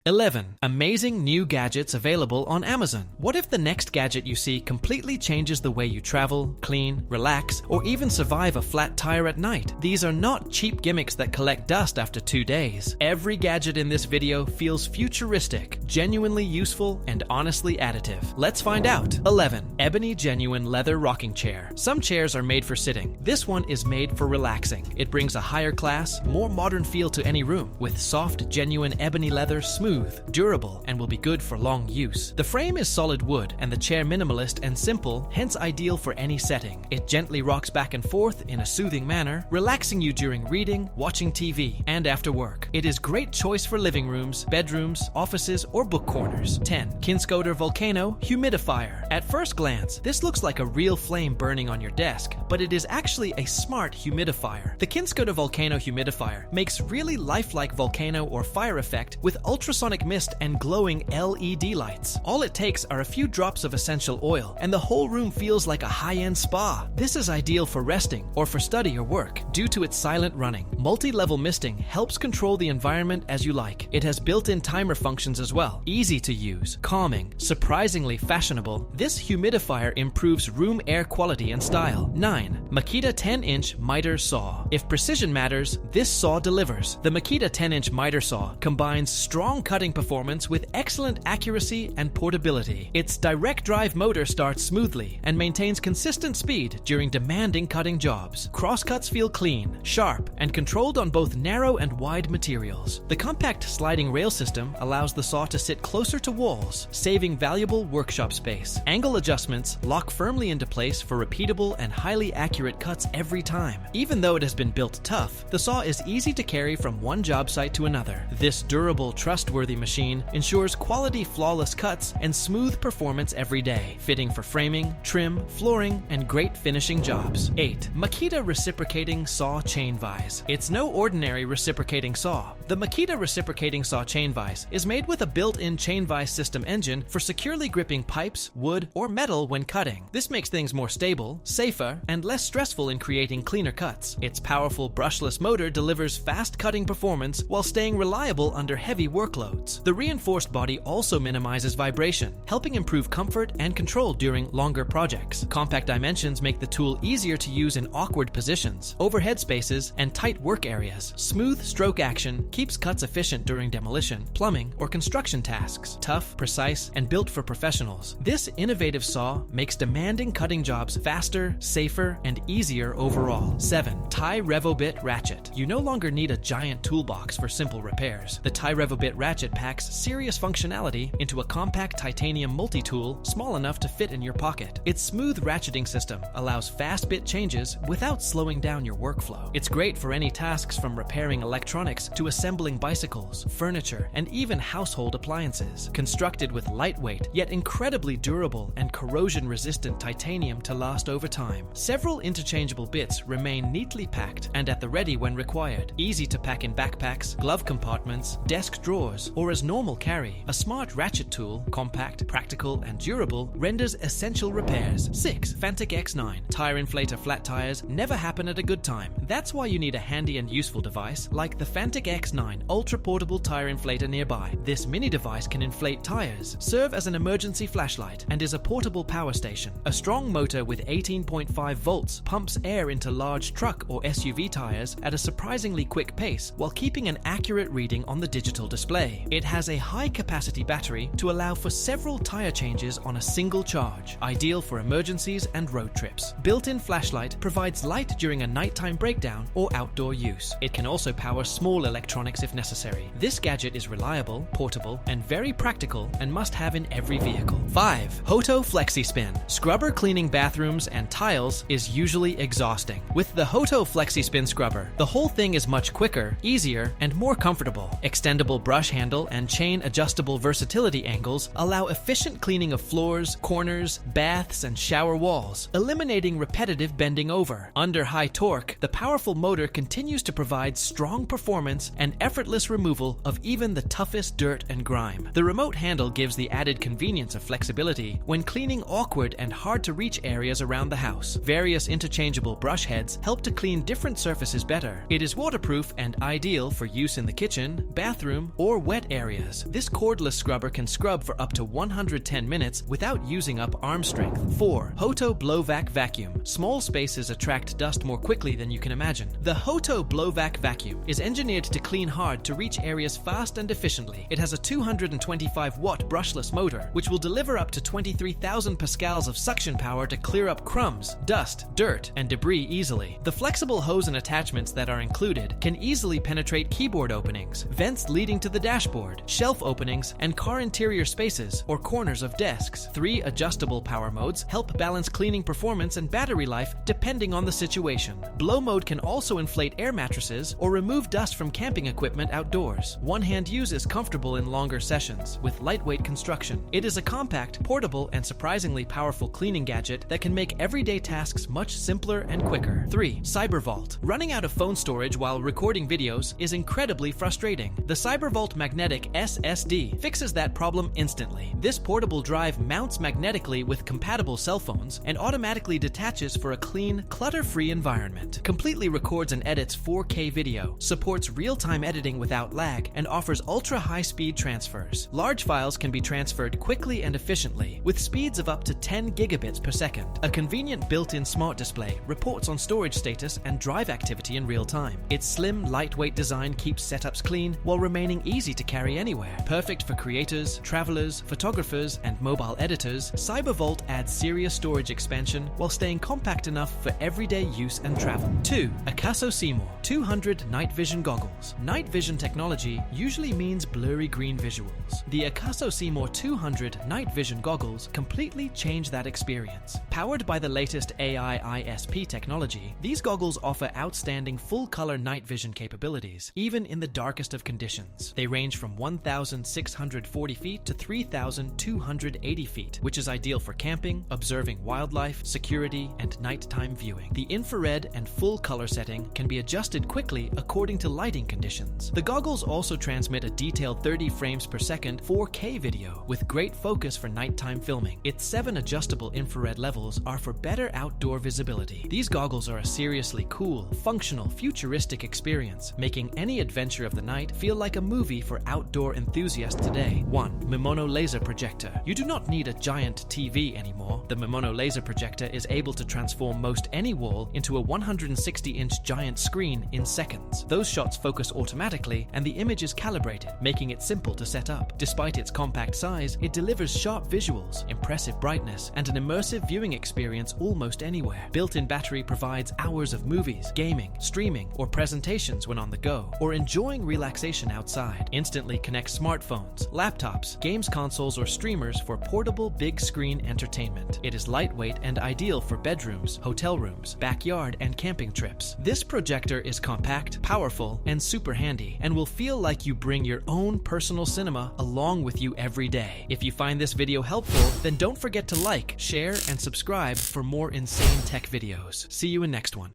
11. Amazing new gadgets available on Amazon. What if the next gadget you see completely changes the way you travel, clean, relax, or even survive a flat tire at night? These are not cheap gimmicks that collect dust after 2 days. Every gadget in this video feels futuristic, genuinely useful, and honestly additive. Let's find out. 11. Ebony Genuine Leather Rocking Chair. Some chairs are made for sitting. This one is made for relaxing. It brings a higher class, more modern feel to any room, with soft, genuine ebony leather, smooth, durable, and will be good for long use. The frame is solid wood and the chair minimalist and simple, hence ideal for any setting. It gently rocks back and forth in a soothing manner, relaxing you during reading, watching TV, and after work. It is great choice for living rooms, bedrooms, offices, or book corners. 10. Kinscoter Volcano Humidifier. At first glance, this looks like a real flame burning on your desk, but it is actually a smart humidifier. The Kinscoter Volcano Humidifier makes really lifelike volcano or fire effect with ultrasonic mist and glowing LED lights. All it takes are a few drops of essential oil, and the whole room feels like a high-end spa. This is ideal for resting or for study or work due to its silent running. Multi-level misting helps control the environment as you like. It has built-in timer functions as well. Easy to use, calming, surprisingly fashionable, this humidifier improves room air quality and style. 9. Makita 10-inch miter saw. If precision matters, this saw delivers. The Makita 10-inch miter saw combines strong cutting performance with excellent accuracy and portability. Its direct drive motor starts smoothly and maintains consistent speed during demanding cutting jobs. Crosscuts feel clean, sharp, and controlled on both narrow and wide materials. The compact sliding rail system allows the saw to sit closer to walls, saving valuable workshop space. Angle adjustments lock firmly into place for repeatable and highly accurate cuts every time. Even though it has been built tough, the saw is easy to carry from one job site to another. This durable, trustworthy machine ensures quality, flawless cuts and smooth performance every day, fitting for framing, trim, flooring, and great finishing jobs. 8. Makita Reciprocating Saw Chain-Vise. It's no ordinary reciprocating saw. The Makita Reciprocating Saw Chain-Vise is made with a built-in Chain-Vise system engine for securely gripping pipes, wood, or metal when cutting. This makes things more stable, safer, and less stressful in creating cleaner cuts. Its powerful brushless motor delivers fast cutting performance while staying reliable under heavy workloads. The reinforced body also minimizes vibration, helping improve comfort and control during longer projects. Compact dimensions make the tool easier to use in awkward positions, overhead spaces, and tight work areas. Smooth stroke action keeps cuts efficient during demolition, plumbing, or construction tasks. Tough, precise, and built for professionals, this innovative saw makes demanding cutting jobs faster, safer, and easier overall. 7. Ti-RevoBit Ratchet. You no longer need a giant toolbox for simple repairs. The Ti-RevoBit Ratchet packs serious functionality into a compact titanium multi-tool small enough to fit in your pocket. Its smooth ratcheting system allows fast bit changes without slowing down your workflow. It's great for any tasks from repairing electronics to assembling bicycles, furniture, and even household appliances. Constructed with lightweight yet incredibly durable and corrosion-resistant titanium to last over time. Several interchangeable bits remain neatly packed and at the ready when required. Easy to pack in backpacks, glove compartments, desk drawers, or as normal carry. A smart ratchet tool, compact, practical, and durable, renders essential repairs. 6. Fanttik X9. Tire inflator flat tires never happen at a good time. That's why you need a handy and useful device like the Fanttik X9 ultra-portable tire inflator nearby. This mini device can inflate tires, serve as an emergency flashlight, and is a portable power station. A strong motor with 18.5 volts pumps air into large truck or SUV tires at a surprisingly quick pace while keeping an accurate reading on the digital display. It has a high-capacity battery to allow for several tire changes on a single charge, ideal for emergencies and road trips. Built-in flashlight provides light during a nighttime breakdown or outdoor use. It can also power small electronics if necessary. This gadget is reliable, portable, and very practical and must have in every vehicle. 5. HOTO Flexi Spin. Scrubber cleaning bathrooms and tiles is usually exhausting. With the HOTO Flexi Spin scrubber, the whole thing is much quicker, easier, and more comfortable. Extendable brush handle and chain adjustable versatility angles allow efficient cleaning of floors, corners, baths, and shower walls, eliminating repetitive bending over. Under high torque, the powerful motor continues to provide strong performance and and effortless removal of even the toughest dirt and grime. The remote handle gives the added convenience of flexibility when cleaning awkward and hard-to-reach areas around the house. Various interchangeable brush heads help to clean different surfaces better. It is waterproof and ideal for use in the kitchen, bathroom, or wet areas. This cordless scrubber can scrub for up to 110 minutes without using up arm strength. 4. HOTO BlowVac Vacuum. Small spaces attract dust more quickly than you can imagine. The HOTO BlowVac Vacuum is engineered to clean hard-to-reach areas fast and efficiently. It has a 225-watt brushless motor, which will deliver up to 23,000 pascals of suction power to clear up crumbs, dust, dirt, and debris easily. The flexible hose and attachments that are included can easily penetrate keyboard openings, vents leading to the dashboard, shelf openings, and car interior spaces or corners of desks. 3 adjustable power modes help balance cleaning performance and battery life depending on the situation. Blow mode can also inflate air mattresses or remove dust from camping equipment outdoors. One-hand use is comfortable in longer sessions with lightweight construction. It is a compact, portable, and surprisingly powerful cleaning gadget that can make everyday tasks much simpler and quicker. 3. CyberVault. Running out of phone storage while recording videos is incredibly frustrating. The CyberVault Magnetic SSD fixes that problem instantly. This portable drive mounts magnetically with compatible cell phones and automatically detaches for a clean, clutter-free environment. Completely records and edits 4K video, supports real-time editing without lag, and offers ultra-high-speed transfers. Large files can be transferred quickly and efficiently, with speeds of up to 10 gigabits per second. A convenient built-in smart display reports on storage status and drive activity in real time. Its slim, lightweight design keeps setups clean while remaining easy to carry anywhere. Perfect for creators, travelers, photographers, and mobile editors, CyberVault adds serious storage expansion while staying compact enough for everyday use and travel. 2. AKASO Seymour 200 Night Vision Goggles. Night vision technology usually means blurry green visuals. The AKASO Seymour 200 Night Vision Goggles completely change that experience. Powered by the latest AI ISP technology, these goggles offer outstanding full-color night vision capabilities, even in the darkest of conditions. They range from 1,640 feet to 3,280 feet, which is ideal for camping, observing wildlife, security, and nighttime viewing. The infrared and full-color setting can be adjusted quickly according to lighting conditions. The goggles also transmit a detailed 30 frames per second 4K video with great focus for nighttime filming. Its 7 adjustable infrared levels are for better outdoor visibility. These goggles are a seriously cool, functional, futuristic experience, making any adventure of the night feel like a movie for outdoor enthusiasts today. 1. Mimono Laser Projector. You do not need a giant TV anymore. The Mimono Laser Projector is able to transform most any wall into a 160-inch giant screen in seconds. Those shots focus automatically and the image is calibrated, making it simple to set up. Despite its compact size, it delivers sharp visuals, impressive brightness, and an immersive viewing experience almost anywhere. Built-in battery provides hours of movies, gaming, streaming, or presentations when on the go, or enjoying relaxation outside. Instantly connects smartphones, laptops, games consoles, or streamers for portable big-screen entertainment. It is lightweight and ideal for bedrooms, hotel rooms, backyard, and camping trips. This projector is compact, powerful, and super handy, and will feel like you bring your own personal cinema along with you every day. If you find this video helpful, then don't forget to like, share, and subscribe for more insane tech videos. See you in next one.